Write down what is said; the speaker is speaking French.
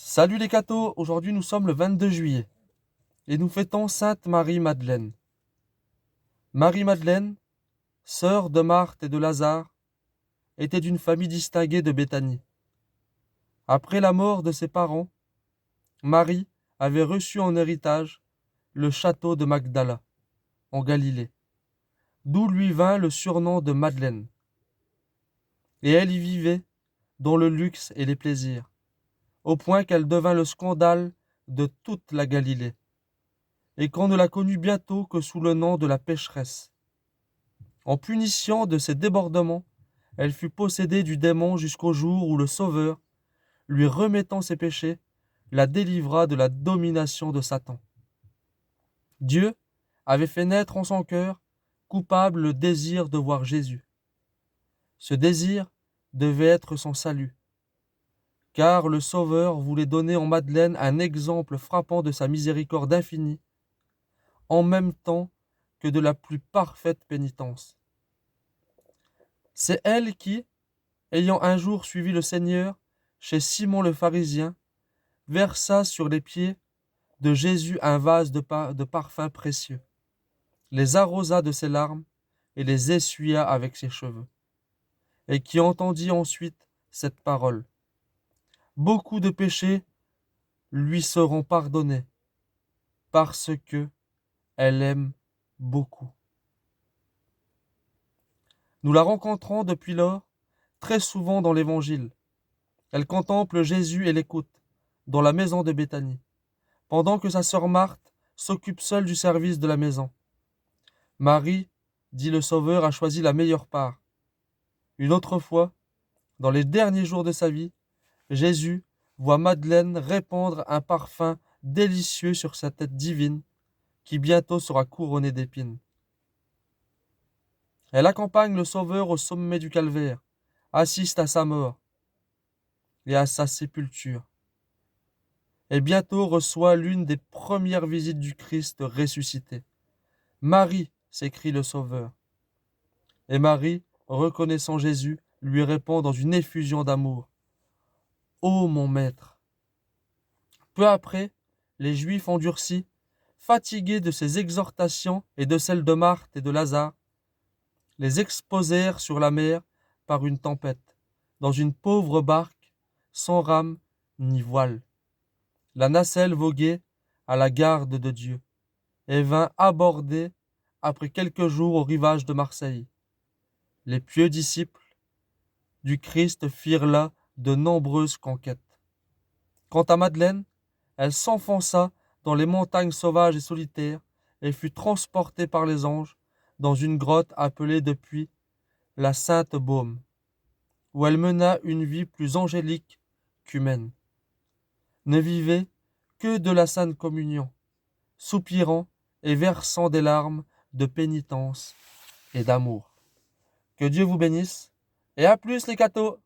Salut les cathos, aujourd'hui nous sommes le 22 juillet et nous fêtons Sainte Marie-Madeleine. Marie-Madeleine, sœur de Marthe et de Lazare, était d'une famille distinguée de Béthanie. Après la mort de ses parents, Marie avait reçu en héritage le château de Magdala, en Galilée, d'où lui vint le surnom de Madeleine. Et elle y vivait dans le luxe et les plaisirs, au point qu'elle devint le scandale de toute la Galilée, et qu'on ne la connut bientôt que sous le nom de la pécheresse. En punition de ses débordements, elle fut possédée du démon jusqu'au jour où le Sauveur, lui remettant ses péchés, la délivra de la domination de Satan. Dieu avait fait naître en son cœur coupable le désir de voir Jésus. Ce désir devait être son salut, car le Sauveur voulait donner en Madeleine un exemple frappant de sa miséricorde infinie, en même temps que de la plus parfaite pénitence. C'est elle qui, ayant un jour suivi le Seigneur chez Simon le pharisien, versa sur les pieds de Jésus un vase de parfums précieux, les arrosa de ses larmes et les essuya avec ses cheveux, et qui entendit ensuite cette parole: beaucoup de péchés lui seront pardonnés, parce que elle aime beaucoup. Nous la rencontrons depuis lors très souvent dans l'Évangile. Elle contemple Jésus et l'écoute dans la maison de Béthanie, pendant que sa sœur Marthe s'occupe seule du service de la maison. Marie, dit le Sauveur, a choisi la meilleure part. Une autre fois, dans les derniers jours de sa vie, Jésus voit Madeleine répandre un parfum délicieux sur sa tête divine, qui bientôt sera couronnée d'épines. Elle accompagne le Sauveur au sommet du calvaire, assiste à sa mort et à sa sépulture, et bientôt reçoit l'une des premières visites du Christ ressuscité. Marie, s'écrie le Sauveur. Et Marie, reconnaissant Jésus, lui répond dans une effusion d'amour: Ô mon maître! Peu après, les Juifs endurcis, fatigués de ces exhortations et de celles de Marthe et de Lazare, les exposèrent sur la mer par une tempête, dans une pauvre barque, sans rame ni voile. La nacelle voguait à la garde de Dieu et vint aborder après quelques jours au rivage de Marseille. Les pieux disciples du Christ firent là de nombreuses conquêtes. Quant à Madeleine, elle s'enfonça dans les montagnes sauvages et solitaires et fut transportée par les anges dans une grotte appelée depuis la Sainte Baume, où elle mena une vie plus angélique qu'humaine. Ne vivait que de la sainte communion, soupirant et versant des larmes de pénitence et d'amour. Que Dieu vous bénisse, et à plus les cathos!